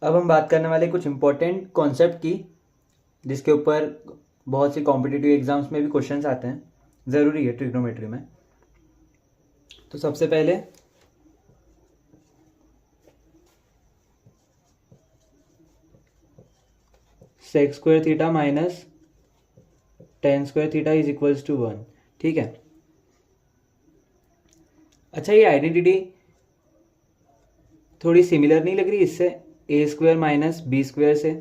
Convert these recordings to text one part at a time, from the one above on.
अब हम बात करने वाले कुछ इम्पोर्टेंट कॉन्सेप्ट की, जिसके ऊपर बहुत सी कॉम्पिटिटिव एग्जाम्स में भी क्वेश्चंस आते हैं, ज़रूरी है ट्रिग्नोमेट्री में। तो सबसे पहले sec square theta minus tan square theta is equals to 1। ठीक है। अच्छा, ये आइडेंटिटी थोड़ी सिमिलर नहीं लग रही इससे, ए स्क्वायर माइनस बी स्क्वायर से?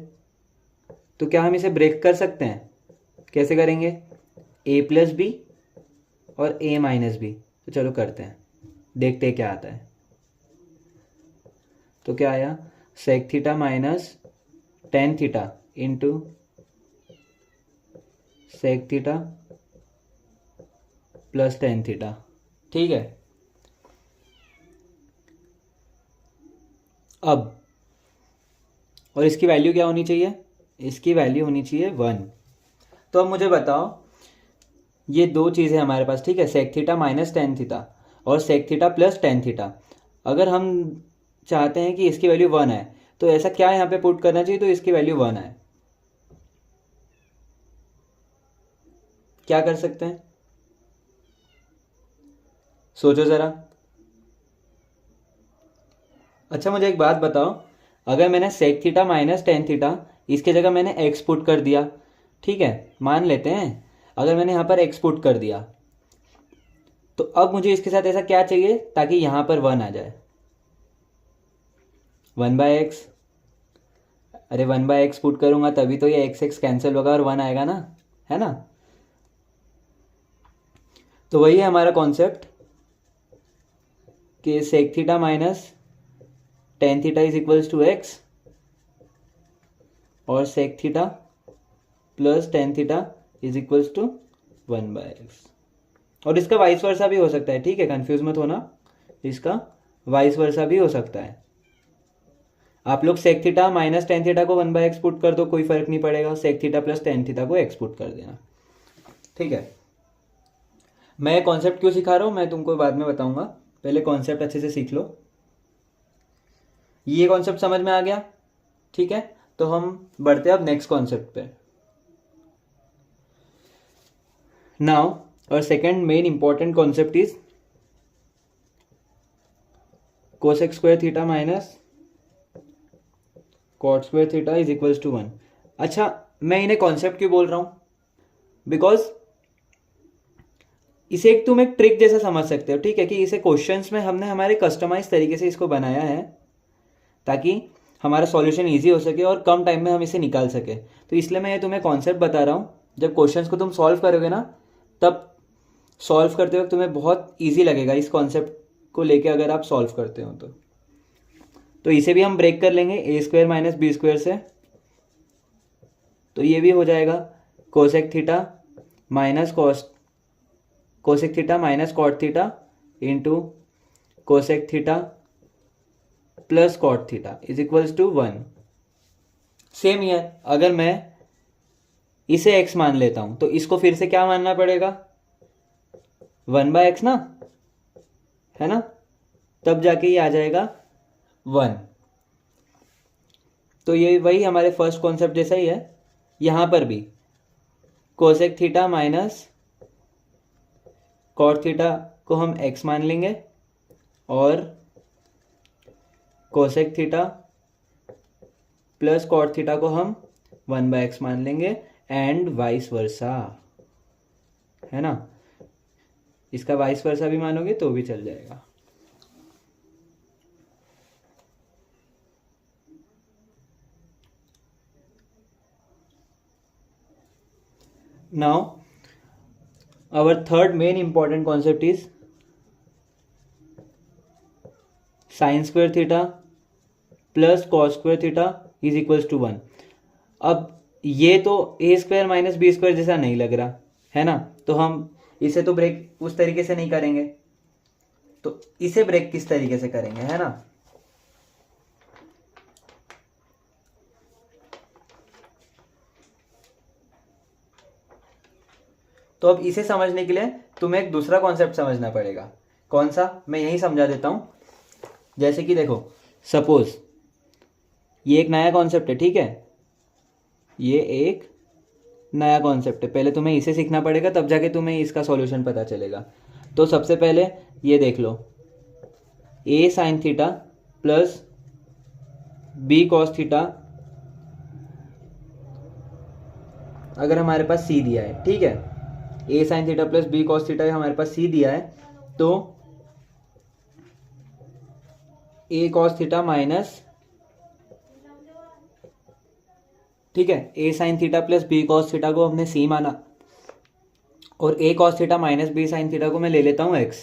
तो क्या हम इसे ब्रेक कर सकते हैं? कैसे करेंगे? ए प्लस बी और ए माइनस बी। तो चलो करते हैं, देखते हैं क्या आता है। तो क्या आया? Sec theta minus ten theta into sec theta plus ten theta. ठीक है। अब और इसकी वैल्यू क्या होनी चाहिए? इसकी वैल्यू होनी चाहिए 1। तो अब मुझे बताओ, ये दो चीज़ें हमारे पास, ठीक है, sec theta minus ten theta और sec theta plus ten theta. अगर हम चाहते हैं कि इसकी वैल्यू 1 है, तो ऐसा क्या यहाँ पे पुट करना चाहिए तो इसकी वैल्यू 1 है? क्या कर सकते हैं? सोचो ज़रा। अच्छा, मुझे एक बात बताओ, अगर मैंने sec theta minus ten theta इसके जगह मैंने एक्स पुट कर दिया, ठीक है, मान लेते हैं अगर मैंने यहाँ पर एक्स पुट कर दिया, तो अब मुझे इसके साथ ऐसा क्या चाहिए ताकि यहाँ पर 1 आ जाए? 1/x। अरे 1/x पुट करूँगा तभी तो ये x कैंसिल होगा और 1 आएगा ना, है ना? तो वही है हमारा कॉन्सेप्ट कि sec theta minus ten theta is equals to x और sec theta plus ten theta is equals to 1/x। और इसका वाइस वर्सा भी हो सकता है, ठीक है, कंफ्यूज मत होना, इसका वाइस वर्सा भी हो सकता है। आप लोग sec theta minus ten theta को 1/x पुट कर दो, कोई फर्क नहीं पड़ेगा, sec theta plus ten theta को x पुट कर देना। ठीक है। मैं कॉन्सेप्ट क्यों सिखा रहा हूँ मैं तुमको बाद में बताऊंगा, पहले कॉन्सेप्ट अच्छे से सीख लो। ये कॉन्सेप्ट समझ में आ गया? ठीक है, तो हम बढ़ते हैं अब नेक्स्ट कॉन्सेप्ट पे। नाउ और second main important concept is cosec square theta minus cot square theta is equals to 1। अच्छा, मैं इन्हें कॉन्सेप्ट क्यों बोल रहा हूं? बिकॉज इसे एक तुम एक ट्रिक जैसा समझ सकते हो, ठीक है, कि इसे क्वेश्चंस में हमने हमारे कस्टमाइज तरीके से इसको बनाया है ताकि हमारा सॉल्यूशन इजी हो सके और कम टाइम में हम इसे निकाल सके। तो इसलिए मैं ये तुम्हें कॉन्सेप्ट बता रहा हूँ। जब क्वेश्चंस को तुम सॉल्व करोगे ना, तब सॉल्व करते वक्त तुम्हें बहुत ईजी लगेगा इस कॉन्सेप्ट को लेके, अगर आप सॉल्व करते हो तो इसे भी हम ब्रेक कर लेंगे A square minus B square से। तो ये भी हो जाएगा cosec theta minus cosec theta minus cot theta into cosec theta plus cot theta is equals to 1। Same here अगर मैं इसे x मान लेता हूं तो इसको फिर से क्या मानना पड़ेगा? 1/x ना, है ना? तब जाके ये आ जाएगा 1। तो ये वही हमारे फर्स्ट कॉन्सेप्ट जैसा ही है। यहां पर भी cosec theta minus cot theta को हम x मान लेंगे और cosec theta plus cot theta को हम 1/x मान लेंगे एंड वाइस वर्सा, है ना? इसका वाइस वर्सा भी मानोगे तो भी चल जाएगा। Now our third main important concept is sine square theta plus cos square theta is equals to 1। अब ये तो ए स्क्वायर माइनस बी स्क्वायर जैसा नहीं लग रहा, है ना? तो हम इसे तो ब्रेक उस तरीके से नहीं करेंगे, तो इसे ब्रेक किस तरीके से करेंगे, है ना? तो अब इसे समझने के लिए तुम्हें एक दूसरा कॉन्सेप्ट समझना पड़ेगा। कौन सा? मैं यही समझा देता हूं। जैसे कि देखो, सपोज ये एक नया कॉन्सेप्ट है, ठीक है, ये एक नया कॉन्सेप्ट है, पहले तुम्हें इसे सीखना पड़ेगा तब जाके तुम्हें इसका सॉल्यूशन पता चलेगा। तो सबसे पहले ये देख लो, a sine theta plus b cos theta, अगर हमारे पास c दिया है, ठीक है, a sine theta plus b cos theta हमारे पास c दिया है, तो a कॉस थीटा माइनस, ठीक है, a sine theta plus b cos theta को हमने c माना और a cos theta minus b sine theta को मैं ले लेता हूँ x।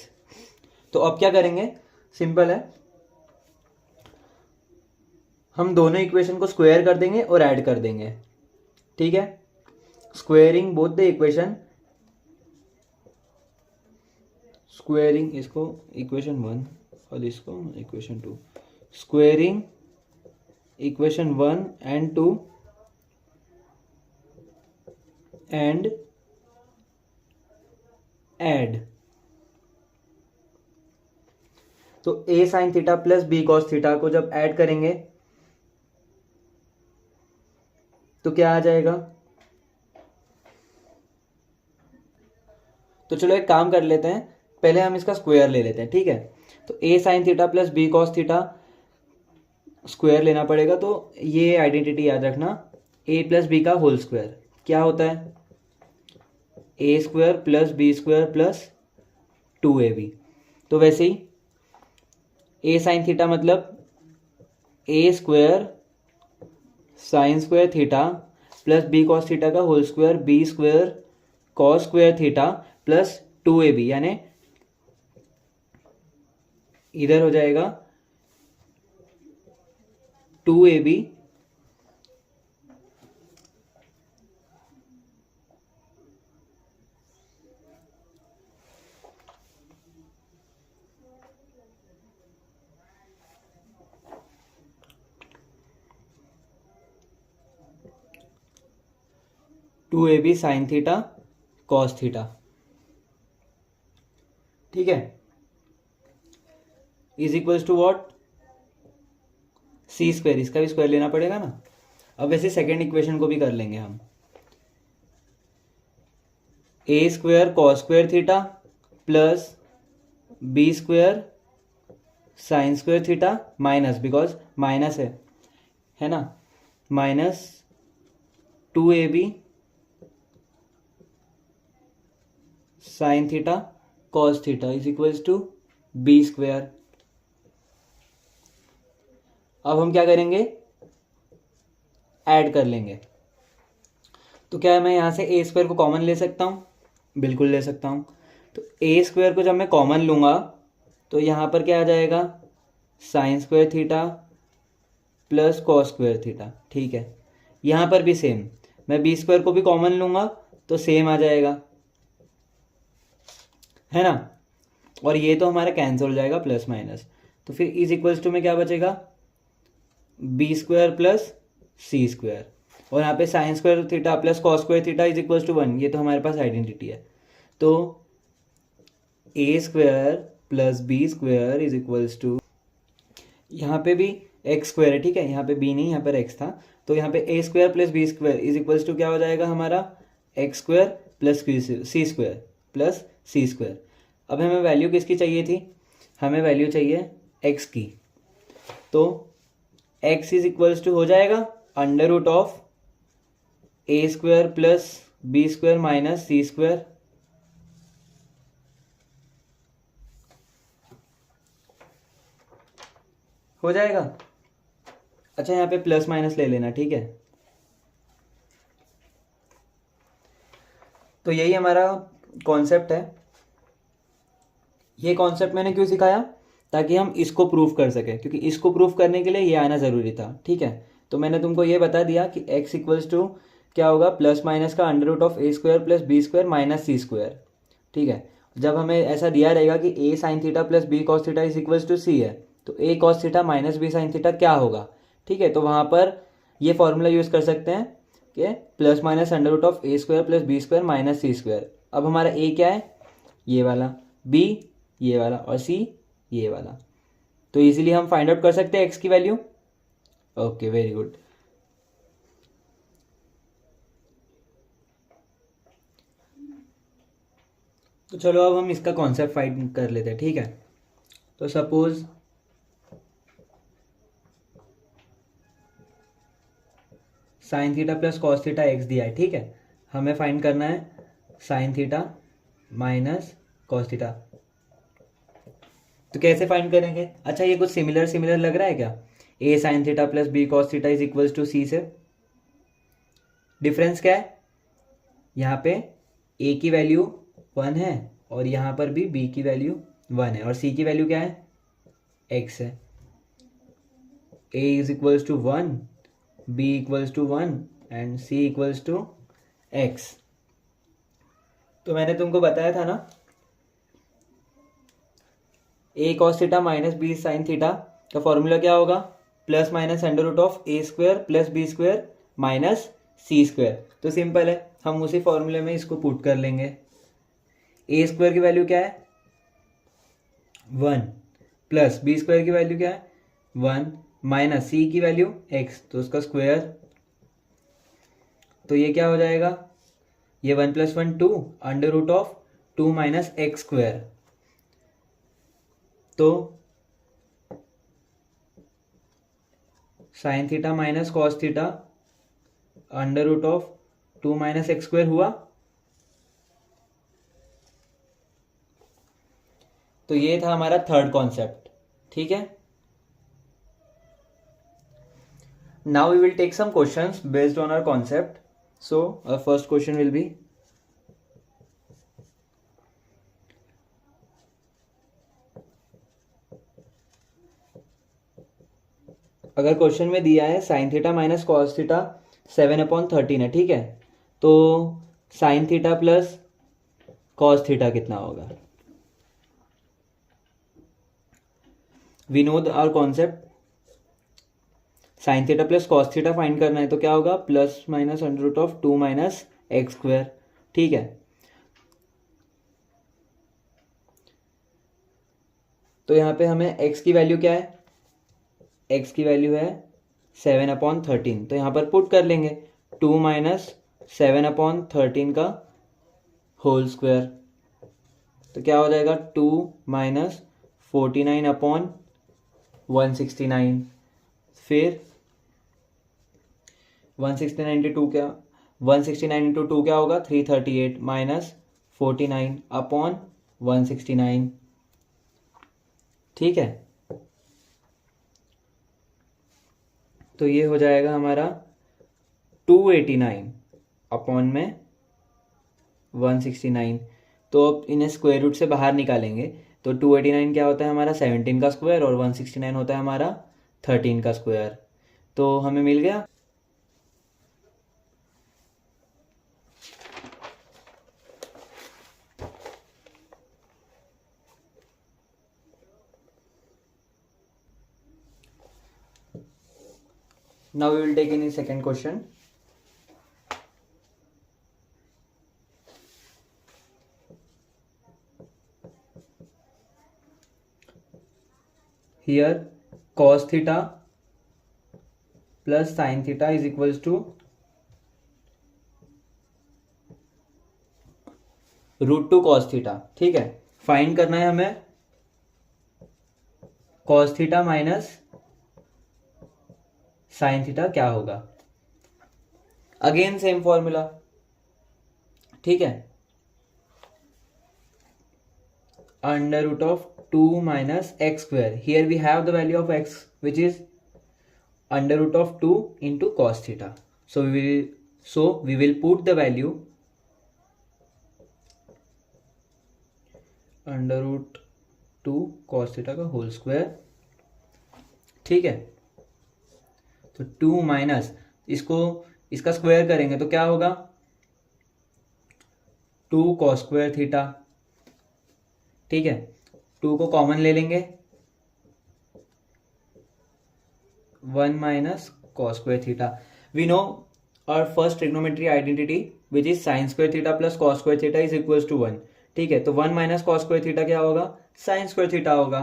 तो अब क्या करेंगे, सिंपल है, हम दोनों इक्वेशन को स्क्वायर कर देंगे और ऐड कर देंगे, ठीक है, squaring both the equation, squaring इसको इक्वेशन 1 और इसको equation 2, squaring equation 1 and 2 and add. तो a sine theta plus b cos theta को जब ऐड करेंगे तो क्या आ जाएगा, तो चलो एक काम कर लेते हैं, पहले हम इसका स्क्वायर ले लेते हैं, ठीक है। तो a sine theta plus b cos theta square लेना पड़ेगा, तो ये आइडेंटिटी याद रखना, a प्लस बी का होल स्क्वायर क्या होता है, a square plus B square plus 2ab। तो वैसे ही a साइन थीटा मतलब a square sine square theta plus b cos theta का whole square b square cos square theta plus 2ab, यानी इधर हो जाएगा 2ab sine theta cos theta, ठीक है, is equals to what, C square, इसका भी स्क्वायर लेना पड़ेगा ना। अब वैसे सेकेंड इक्वेशन को भी कर लेंगे हम, a square cos square theta plus B square sine square theta minus, because minus है ना, minus 2ab sine theta cos theta is equals to b square. अब हम क्या करेंगे, ऐड कर लेंगे। तो क्या मैं यहाँ से ए स्क्वायर को कॉमन ले सकता हूँ, बिल्कुल ले सकता हूँ। तो ए स्क्वायर को जब मैं कॉमन लूँगा तो यहाँ पर क्या आ जाएगा, sign square theta plus cos square theta, ठीक है। यहाँ पर भी सेम, मैं बी स्क्वायर को भी कॉमन लूँगा तो सेम आ जाएगा, है ना। और ये तो हमारा कैंसिल हो जाएगा प्लस माइनस, तो फिर इज इक्वल्स टू में क्या बचेगा, b square plus c square, और यहाँ पे sine square theta plus cos square theta is equals to 1, ये तो हमारे पास आइडेंटिटी है। तो ए square plus B square is equals to, यहाँ पे भी एक्स स्क्वायर है, ठीक है, यहाँ पे बी नहीं, यहाँ पर एक्स था, तो यहाँ पे a square plus B square is equals to क्या हो जाएगा हमारा, x square plus c square plus c square. अब हमें वैल्यू किसकी चाहिए थी, हमें वैल्यू चाहिए एक्स की, तो एक्स इज इक्वल्स टू हो जाएगा under root of A square plus B square minus C square, हो जाएगा। अच्छा यहाँ पे प्लस माइनस ले लेना, ठीक है। तो यही हमारा कॉन्सेप्ट है। ये कॉन्सेप्ट मैंने क्यों सिखाया, ताकि हम इसको प्रूफ कर सकें, क्योंकि इसको प्रूफ करने के लिए ये आना ज़रूरी था, ठीक है। तो मैंने तुमको ये बता दिया कि x इक्वल्स टू क्या होगा, प्लस माइनस का under root of A square plus B square minus C square, ठीक है। जब हमें ऐसा दिया रहेगा कि a sine theta plus b cos theta is equals to c है, तो a cos theta minus b sine theta क्या होगा, ठीक है। तो वहाँ पर ये फॉर्मूला यूज़ कर सकते हैं कि plus minus under root of A square plus B square minus C square. अब हमारा a क्या है, ये वाला, b ये वाला, और c ये वाला। तो इजीली हम फाइंड आउट कर सकते हैं x की वैल्यू, ओके, वेरी गुड। तो चलो अब हम इसका कॉन्सेप्ट फाइंड कर लेते हैं, ठीक है। तो suppose sign theta plus cos theta x दिया है, ठीक है। हमें फाइंड करना है sine theta minus cos theta. तो कैसे फाइंड करेंगे? अच्छा, ये कुछ सिमिलर सिमिलर लग रहा है क्या? A sine theta plus b cos theta is equals to c से। डिफरेंस क्या है? यहाँ पे ए की वैल्यू 1 है और यहाँ पर भी बी की वैल्यू 1 है और सी की वैल्यू क्या है? एक्स है। A is equals to 1, b equals to 1 and c equals to x. तो मैंने तुमको बताया था ना, a cos theta minus b sine theta का फॉर्मूला क्या होगा? Plus minus under root of A square plus B square minus C square. तो सिंपल है, हम उसी फॉर्मूले में इसको पुट कर लेंगे। ए स्क्वायर की वैल्यू क्या है? 1 प्लस बी स्क्वायर की वैल्यू क्या है? 1 माइनस सी की वैल्यू एक्स, तो उसका स्क्वायर। तो ये क्या हो जाएगा? ये 1 plus 1 2 under root of 2 minus x square. तो sine theta minus cos theta under root of 2 minus x square हुआ। तो ये था हमारा थर्ड कॉन्सेप्ट, ठीक है। Now we will take some questions based on our concept. So our first question will be, अगर question में दिया है sine theta minus cos theta 7/13 है, ठीक है। तो sine theta plus cos theta कितना होगा? We know our concept, sine theta plus cos theta find करना है, तो क्या होगा? Plus minus under root of 2 minus x square, ठीक है। तो यहाँ पे हमें x की वैल्यू क्या है? x की वैल्यू है 7/13, तो यहाँ पर पुट कर लेंगे 2 माइनस 7/13 का होल स्क्वायर। तो क्या हो जाएगा? 2 माइनस 49/169। फिर 169 इंटू 2 क्या? 169 इंटू 2 क्या होगा? 338 माइनस 49/169, ठीक है। तो ये हो जाएगा हमारा 289 अपॉन में 169। तो अब इन्हें स्क्वायर रूट से बाहर निकालेंगे, तो 289 क्या होता है हमारा? 17 का स्क्वायर और 169 होता है हमारा 13 का स्क्वायर। तो हमें मिल गया। Now we will take in the second question. Here cos theta plus sin theta is equals to √2 cos theta, ठीक है। फाइंड करना है हमें cos theta माइनस साइन थीटा क्या होगा? अगेन सेम फॉर्मूला, ठीक है। Under root of 2 minus x square, here we have the value of X which is under root of 2 into cos theta. So we will put the value under root 2 cos theta का whole square, ठीक है। तो 2 minus इसका square करेंगे तो क्या होगा? 2 cos square theta, ठीक है। 2 को कॉमन ले लेंगे, 1 minus cos square theta. We know our first trigonometry identity which is sine square theta plus cos square theta is equals to 1, ठीक है। तो 1 माइनस कॉस स्क्वायर थीटा क्या होगा? साइन स्क्वायर थीटा होगा।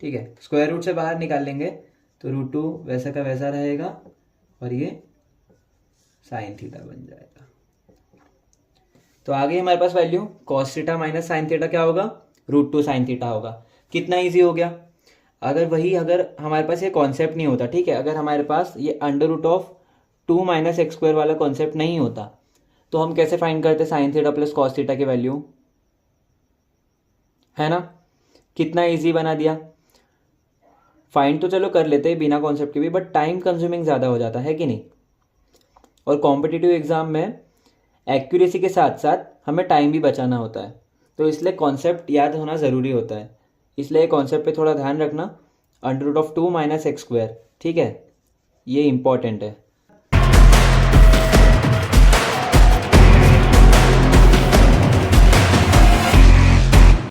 ठीक है, स्क्वायर रूट से बाहर निकाल लेंगे तो √2 वैसा का वैसा रहेगा और ये साइन थीटा बन जाएगा। तो आगे हमारे पास value cos theta minus sine theta क्या होगा, √2 साइन थीटा होगा। कितना ईजी हो गया। अगर हमारे पास ये कॉन्सेप्ट नहीं होता, ठीक है, अगर हमारे पास ये √2 माइनस एक्स स्क्वायर वाला कॉन्सेप्ट नहीं होता तो हम कैसे फाइंड करते sign theta plus cos theta की वैल्यू, है ना। कितना इजी बना दिया। फाइंड तो चलो कर लेते हैं बिना कॉन्सेप्ट के भी, बट टाइम कंज्यूमिंग ज़्यादा हो जाता है कि नहीं। और कॉम्पिटिटिव एग्जाम में एक्यूरेसी के साथ साथ हमें टाइम भी बचाना होता है, तो इसलिए कॉन्सेप्ट याद होना ज़रूरी होता है। इसलिए कॉन्सेप्ट पे थोड़ा ध्यान रखना, √2 माइनस एक्स स्क्वायर, ठीक है, ये इंपॉर्टेंट है।